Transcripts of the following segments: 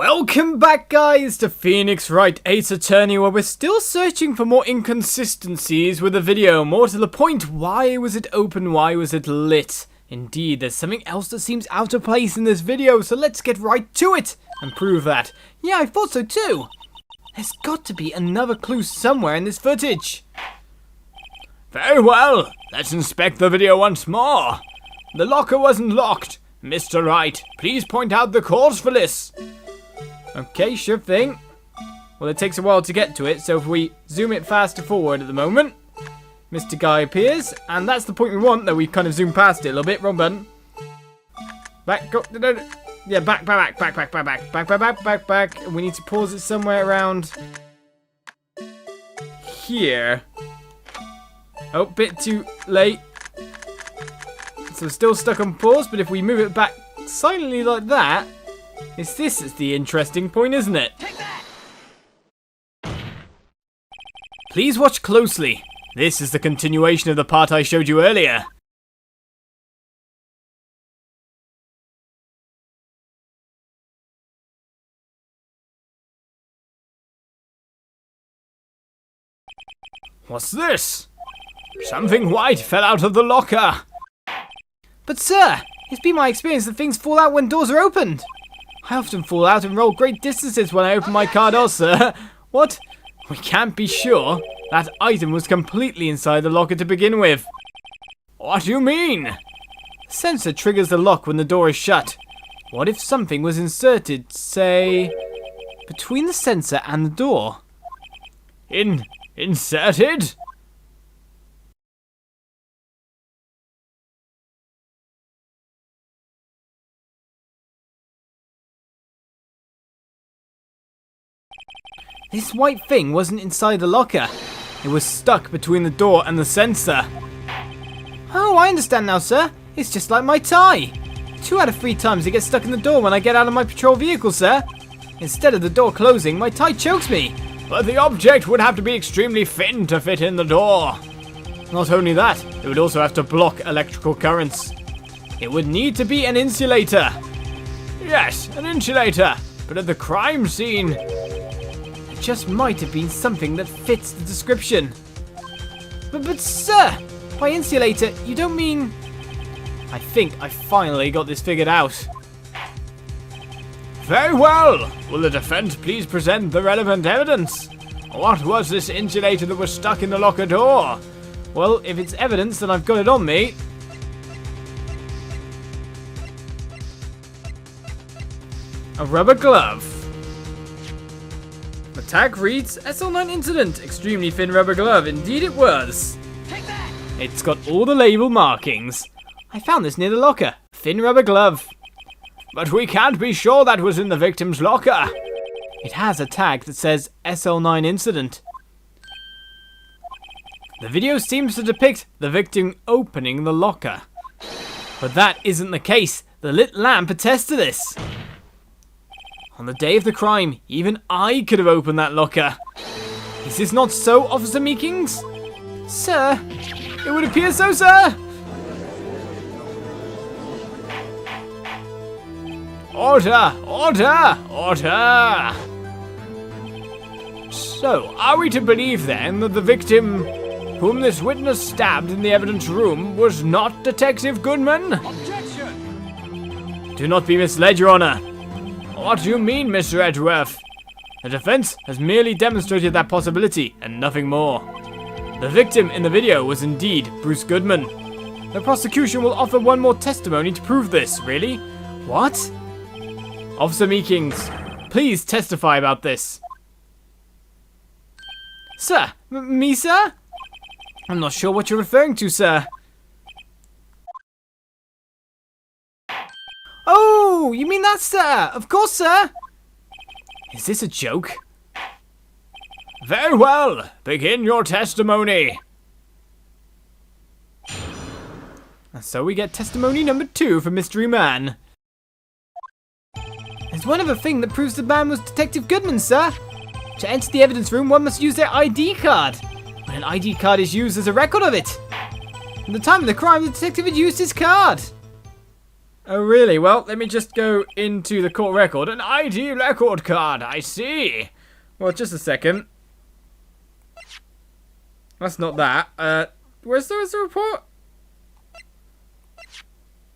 Welcome back, guys, to Phoenix Wright Ace Attorney, where we're still searching for more inconsistencies with the video. More to the point, why was it open, why was it lit? Indeed, there's something else that seems out of place in this video, so let's get right to it and prove that. Yeah, I thought so too. There's got to be another clue somewhere in this footage. Very well, let's inspect the video once more. The locker wasn't locked. Mr. Wright, please point out the cause for this. Okay, sure thing. Well, it takes a while to get to it, so if we zoom it faster forward at the moment, Mr. Guy appears, and that's the point we want, though we kind of zoomed past it a little bit. Wrong button. Back, go, yeah, back. We need to pause it somewhere around here. Oh, bit too late. So we're still stuck on pause, but if we move it back silently like that, this is the interesting point, isn't it? Please watch closely. This is the continuation of the part I showed you earlier. What's this? Something white fell out of the locker. But sir, it's been my experience that things fall out when doors are opened. I often fall out and roll great distances when I open my car door, sir. What? We can't be sure. That item was completely inside the locker to begin with. What do you mean? The sensor triggers the lock when the door is shut. What if something was inserted, say, between the sensor and the door? Inserted? This white thing wasn't inside the locker. It was stuck between the door and the sensor. Oh, I understand now, sir. It's just like my tie. 2 out of 3 times it gets stuck in the door when I get out of my patrol vehicle, sir. Instead of the door closing, my tie chokes me. But the object would have to be extremely thin to fit in the door. Not only that, it would also have to block electrical currents. It would need to be an insulator. Yes, an insulator. But at the crime scene, just might have been something that fits the description. But sir, by insulator, you don't mean... I think I finally got this figured out. Very well. Will the defense please present the relevant evidence? What was this insulator that was stuck in the locker door? Well, if it's evidence, then I've got it on me. A rubber glove. The tag reads, SL-9 incident, extremely thin rubber glove. Indeed it was. Take that. It's got all the label markings. I found this near the locker. Thin rubber glove. But we can't be sure that was in the victim's locker. It has a tag that says SL-9 incident. The video seems to depict the victim opening the locker. But that isn't the case. The lit lamp attests to this. On the day of the crime, even I could have opened that locker. Is this not so, Officer Meekings? Sir, it would appear so, sir. Order! Order! Order! So, are we to believe then that the victim, whom this witness stabbed in the evidence room, was not Detective Goodman? Objection! Do not be misled, Your Honor. What do you mean, Mr. Edgeworth? The defense has merely demonstrated that possibility, and nothing more. The victim in the video was indeed Bruce Goodman. The prosecution will offer one more testimony to prove this, really? What? Officer Meekings, please testify about this. Sir? Me, sir? I'm not sure what you're referring to, sir. Oh, you mean that, sir? Of course, sir. Is this a joke? Very well. Begin your testimony. And so we get testimony number 2 from Mystery Man. There's one other thing that proves the man was Detective Goodman, sir. To enter the evidence room, one must use their ID card. When an ID card is used, there's a record of it. At the time of the crime, the detective had used his card. Oh, really? Well, let me just go into the court record. An ID record card, I see. Well, just a second. That's not that. Where's the report?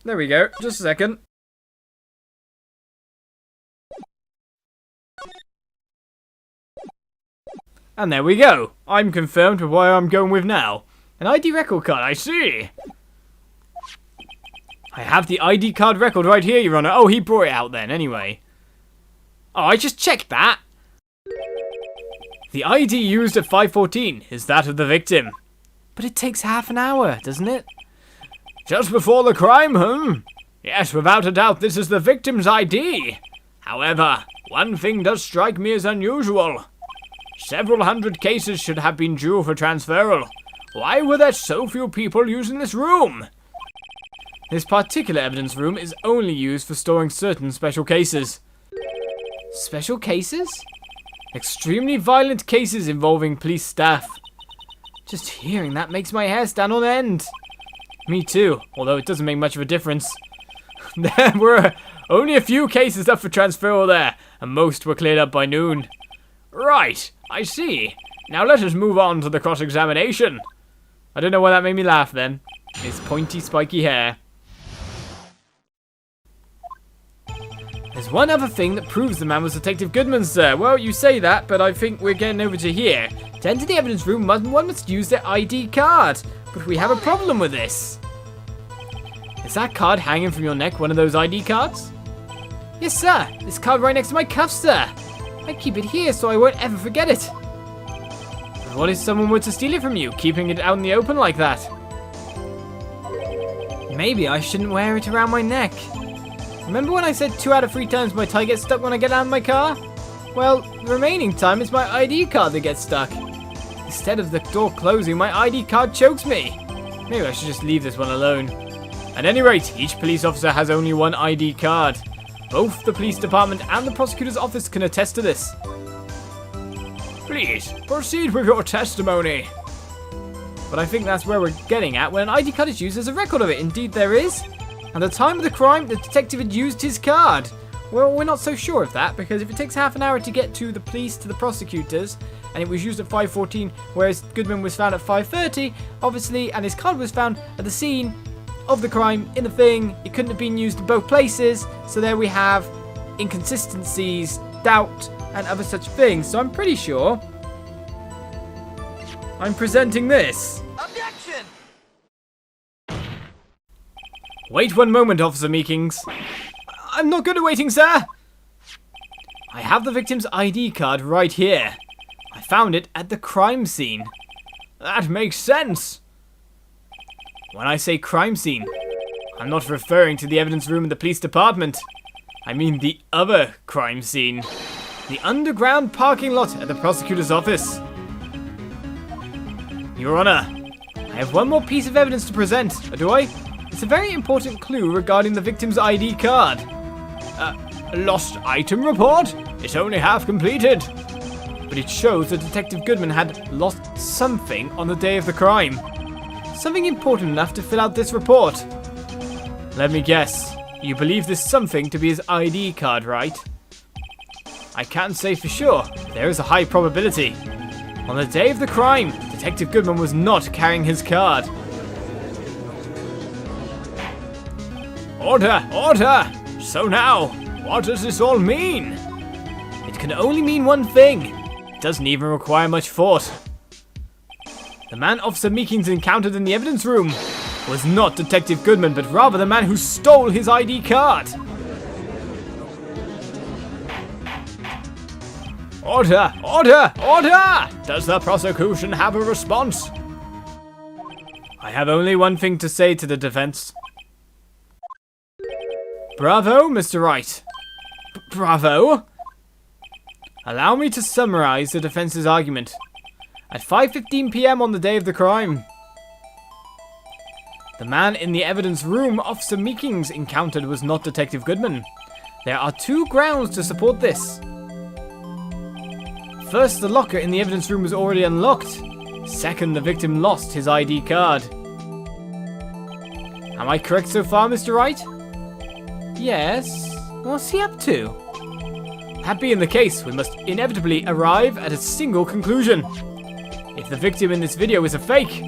There we go. Just a second. And there we go. I'm confirmed with what I'm going with now. An ID record card, I see. I have the ID card record right here, Your Honor. Oh, he brought it out then, anyway. Oh, I just checked that. The ID used at 5:14 is that of the victim. But it takes half an hour, doesn't it? Just before the crime, Yes, without a doubt, this is the victim's ID. However, one thing does strike me as unusual. Several hundred cases should have been due for transferal. Why were there so few people using this room? This particular evidence room is only used for storing certain special cases. Special cases? Extremely violent cases involving police staff. Just hearing that makes my hair stand on end. Me too, although it doesn't make much of a difference. There were only a few cases up for transferal there, and most were cleared up by noon. Right, I see. Now let us move on to the cross-examination. I don't know why that made me laugh then. His pointy, spiky hair. There's one other thing that proves the man was Detective Goodman, sir. Well, you say that, but I think we're getting over to here. To enter the evidence room, one must use their ID card. But we have a problem with this. Is that card hanging from your neck one of those ID cards? Yes, sir. This card right next to my cuff, sir. I keep it here so I won't ever forget it. But what if someone were to steal it from you, keeping it out in the open like that? Maybe I shouldn't wear it around my neck. Remember when I said 2 out of 3 times my tie gets stuck when I get out of my car? Well, the remaining time it's my ID card that gets stuck. Instead of the door closing, my ID card chokes me. Maybe I should just leave this one alone. At any rate, each police officer has only one ID card. Both the police department and the prosecutor's office can attest to this. Please, proceed with your testimony. But I think that's where we're getting at. When an ID card is used, there's a record of it. Indeed, there is. At the time of the crime, the detective had used his card. Well, we're not so sure of that, because if it takes half an hour to get to the police, to the prosecutors, and it was used at 5:14, whereas Goodman was found at 5:30, obviously, and his card was found at the scene of the crime, in the thing, it couldn't have been used in both places, so there we have inconsistencies, doubt, and other such things. So I'm pretty sure I'm presenting this. Objection! Wait one moment, Officer Meekings. I'm not good at waiting, sir. I have the victim's ID card right here. I found it at the crime scene. That makes sense. When I say crime scene, I'm not referring to the evidence room in the police department. I mean the other crime scene. The underground parking lot at the prosecutor's office. Your Honor, I have one more piece of evidence to present, do I? It's a very important clue regarding the victim's ID card. Lost item report? It's only half completed. But it shows that Detective Goodman had lost something on the day of the crime. Something important enough to fill out this report. Let me guess. You believe this something to be his ID card, right? I can't say for sure. There is a high probability. On the day of the crime, Detective Goodman was not carrying his card. Order! Order! So now, what does this all mean? It can only mean one thing. It doesn't even require much thought. The man Officer Meekings encountered in the evidence room was not Detective Goodman, but rather the man who stole his ID card. Order! Order! Order! Does the prosecution have a response? I have only one thing to say to the defense. Bravo, Mr. Wright. Bravo? Allow me to summarize the defense's argument. At 5:15 p.m. on the day of the crime, the man in the evidence room Officer Meekings encountered was not Detective Goodman. There are 2 grounds to support this. First, the locker in the evidence room was already unlocked. Second, the victim lost his ID card. Am I correct so far, Mr. Wright? Yes? What's he up to? That being the case, we must inevitably arrive at a single conclusion. If the victim in this video is a fake,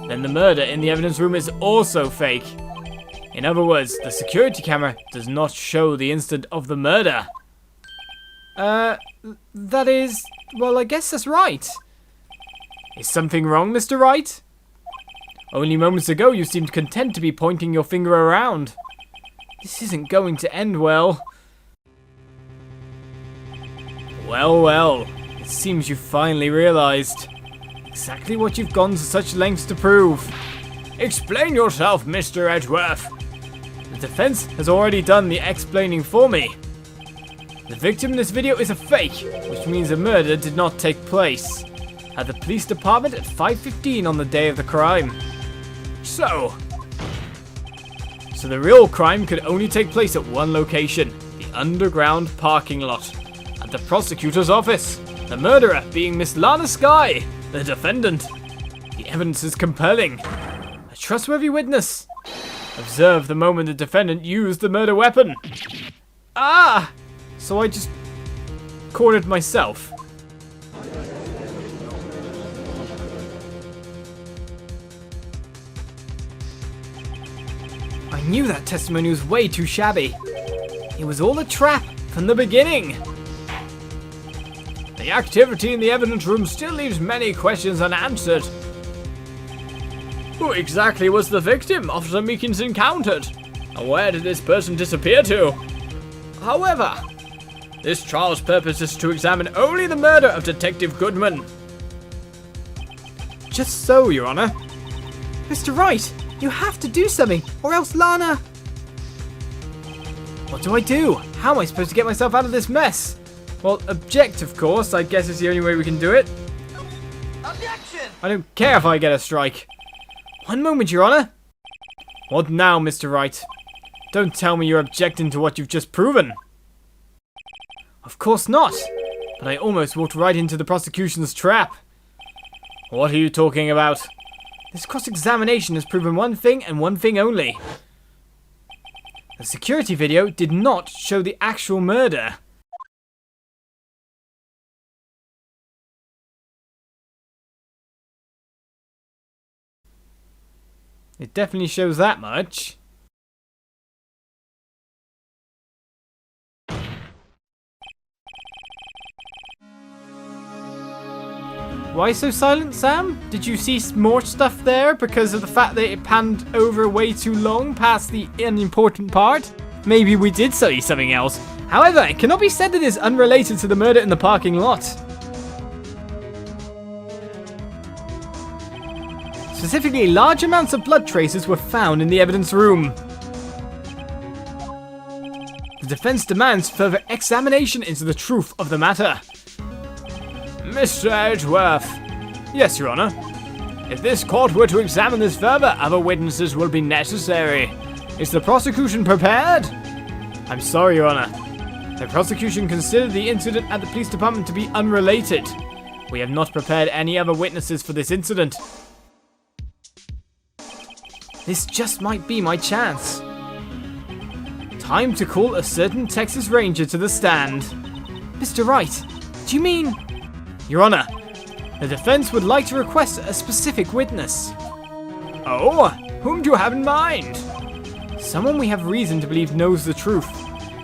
then the murder in the evidence room is also fake. In other words, the security camera does not show the instant of the murder. That is... well, I guess that's right. Is something wrong, Mr. Wright? Only moments ago you seemed content to be pointing your finger around. This isn't going to end well. Well, well, it seems you finally realized exactly what you've gone to such lengths to prove. Explain yourself, Mr. Edgeworth. The defense has already done the explaining for me. The victim in this video is a fake, which means the murder did not take place at the police department at 5:15 on the day of the crime. So the real crime could only take place at one location, the underground parking lot, at the prosecutor's office, the murderer being Miss Lana Skye, the defendant. The evidence is compelling. A trustworthy witness. Observe the moment the defendant used the murder weapon. Ah! So I just cornered myself. I knew that testimony was way too shabby. It was all a trap from the beginning. The activity in the evidence room still leaves many questions unanswered. Who exactly was the victim Officer Meekins encountered? And where did this person disappear to? However, this trial's purpose is to examine only the murder of Detective Goodman. Just so, Your Honor. Mr. Wright, you have to do something, or else Lana... What do I do? How am I supposed to get myself out of this mess? Well, object, of course. I guess it's the only way we can do it. Objection! I don't care if I get a strike. One moment, Your Honor. What now, Mr. Wright? Don't tell me you're objecting to what you've just proven. Of course not. But I almost walked right into the prosecution's trap. What are you talking about? This cross-examination has proven one thing and one thing only. The security video did not show the actual murder. It definitely shows that much. Why so silent, Sam? Did you see more stuff there because of the fact that it panned over way too long past the unimportant part? Maybe we did see something else. However, it cannot be said that it is unrelated to the murder in the parking lot. Specifically, large amounts of blood traces were found in the evidence room. The defense demands further examination into the truth of the matter. Mr. Edgeworth. Yes, Your Honor. If this court were to examine this further, other witnesses will be necessary. Is the prosecution prepared? I'm sorry, Your Honor. The prosecution considered the incident at the police department to be unrelated. We have not prepared any other witnesses for this incident. This just might be my chance. Time to call a certain Texas Ranger to the stand. Mr. Wright, do you mean... Your Honor, the defense would like to request a specific witness. Oh, whom do you have in mind? Someone we have reason to believe knows the truth.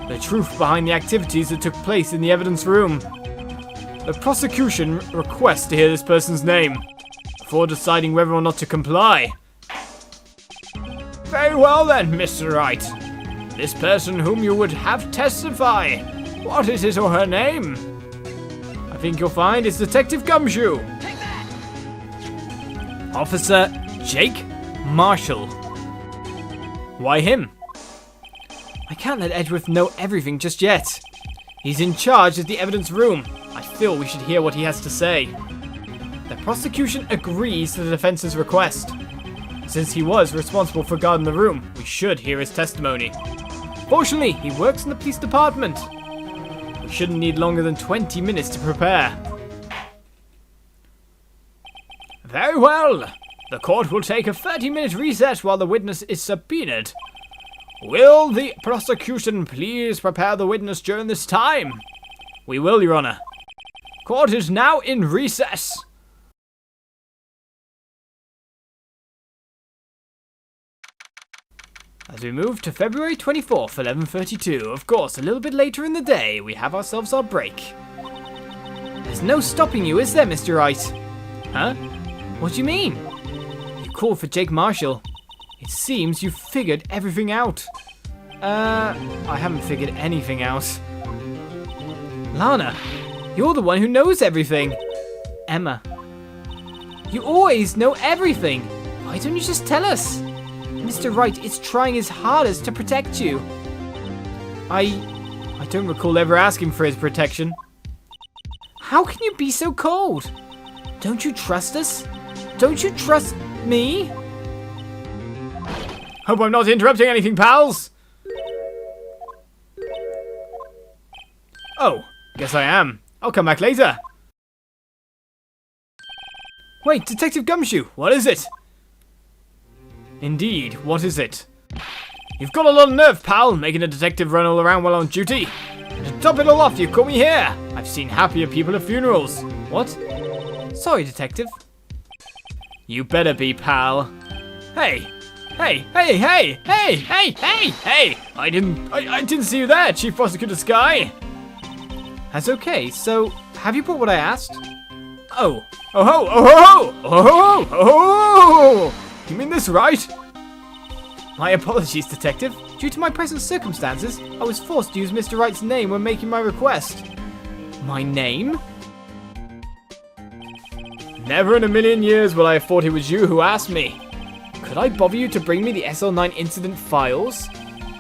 The truth behind the activities that took place in the evidence room. The prosecution requests to hear this person's name before deciding whether or not to comply. Very well then, Mr. Wright. This person whom you would have testify. What is his or her name? I think you'll find it's Detective Gumshoe. Take that! Officer Jake Marshall. Why him? I can't let Edgeworth know everything just yet. He's in charge of the evidence room. I feel we should hear what he has to say. The prosecution agrees to the defense's request. Since he was responsible for guarding the room, we should hear his testimony. Fortunately, he works in the police department. We shouldn't need longer than 20 minutes to prepare. Very well. The court will take a 30-minute recess while the witness is subpoenaed. Will the prosecution please prepare the witness during this time? We will, Your Honor. Court is now in recess. As we move to February 24th, 11:32, of course, a little bit later in the day, we have ourselves our break. There's no stopping you, is there, Mr. Wright? Huh? What do you mean? You called for Jake Marshall. It seems you figured everything out. I haven't figured anything out. Lana, you're the one who knows everything. Emma, you always know everything. Why don't you just tell us? Mr. Wright is trying his hardest to protect you. I don't recall ever asking for his protection. How can you be so cold? Don't you trust us? Don't you trust me? Hope I'm not interrupting anything, pals. Oh, guess I am. I'll come back later. Wait, Detective Gumshoe, What is it? indeed, what is it? You've got a lot of nerve, pal, making a detective run all around while on duty. And to top it all off, you caught me here. I've seen happier people at funerals. What? Sorry, Detective. You better be, pal. Hey! Hey! Hey! Hey! Hey! Hey! Hey! Hey! I didn't see you there, Chief Prosecutor Sky. That's okay, so have you brought what I asked? Oh! Oh ho! Oh ho! Oh ho! Oh ho! You mean this, right? My apologies, Detective. Due to my present circumstances, I was forced to use Mr. Wright's name when making my request. My name? Never in a million years will I have thought it was you who asked me. Could I bother you to bring me the SL-9 incident files?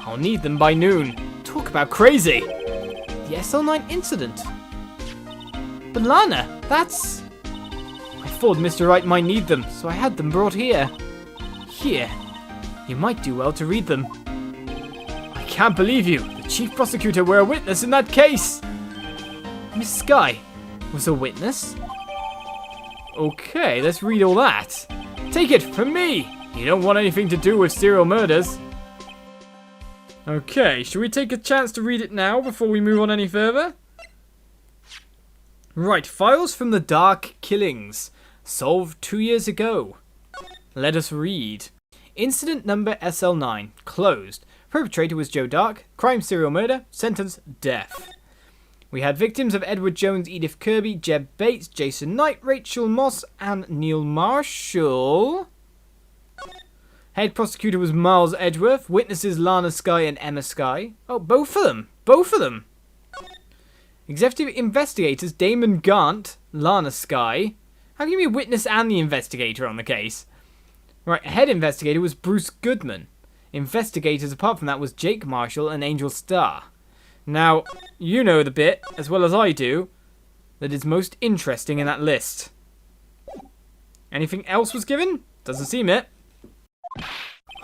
I'll need them by noon. Talk about crazy. The SL-9 incident? But Lana, that's... I thought Mr. Wright might need them, so I had them brought here. Here. You might do well to read them. I can't believe you. The Chief Prosecutor were a witness in that case. Miss Sky was a witness? Okay, let's read all that. Take it from me. You don't want anything to do with serial murders. Okay, should we take a chance to read it now before we move on any further? Right, files from the Dark Killings. Solved 2 years ago. Let us read. Incident number SL-9. Closed. Perpetrator was Joe Dark. Crime serial murder. Sentence death. We had victims of Edward Jones, Edith Kirby, Jeb Bates, Jason Knight, Rachel Moss, and Neil Marshall. Head prosecutor was Miles Edgeworth. Witnesses Lana Sky and Emma Sky. Oh, both of them. Both of them. Executive investigators Damon Gant, Lana Sky. How can you be a witness and the investigator on the case? Right, head investigator was Bruce Goodman. Investigators apart from that was Jake Marshall and Angel Starr. Now, you know the bit, as well as I do, that is most interesting in that list. Anything else was given? Doesn't seem it.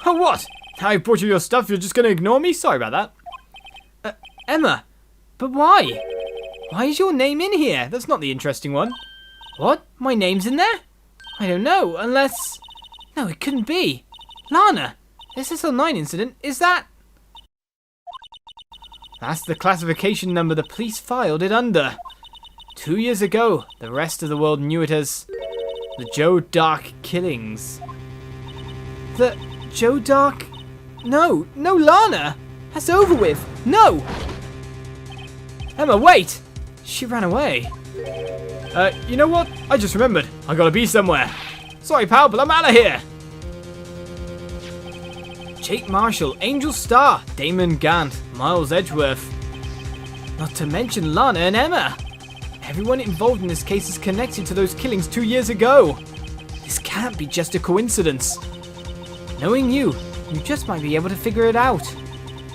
Oh, what? Now I brought you your stuff, you're just going to ignore me? Sorry about that. Emma, but why? Why is your name in here? That's not the interesting one. What? My name's in there? I don't know, unless... No, it couldn't be. Lana, this SL-9 incident, is that... That's the classification number the police filed it under. 2 years ago, the rest of the world knew it as the Joe Dark Killings. The Joe Dark... No, Lana! That's over with! No! Emma, wait! She ran away. you know what? I just remembered. I gotta be somewhere. Sorry, pal, but I'm out of here. Jake Marshall, Angel Starr, Damon Gant, Miles Edgeworth. Not to mention Lana and Emma. Everyone involved in this case is connected to those killings 2 years ago. This can't be just a coincidence. Knowing you just might be able to figure it out.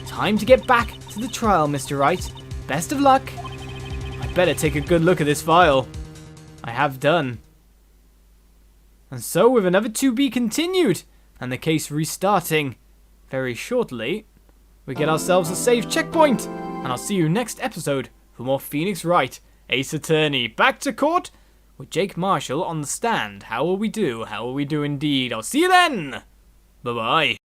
Time to get back to the trial, Mr. Wright. Best of luck. I better take a good look at this file. I have done. And so, with another to be continued, and the case restarting very shortly, we get ourselves a save checkpoint, and I'll see you next episode for more Phoenix Wright, Ace Attorney. Back to court with Jake Marshall on the stand. How will we do? How will we do indeed? I'll see you then! Bye-bye.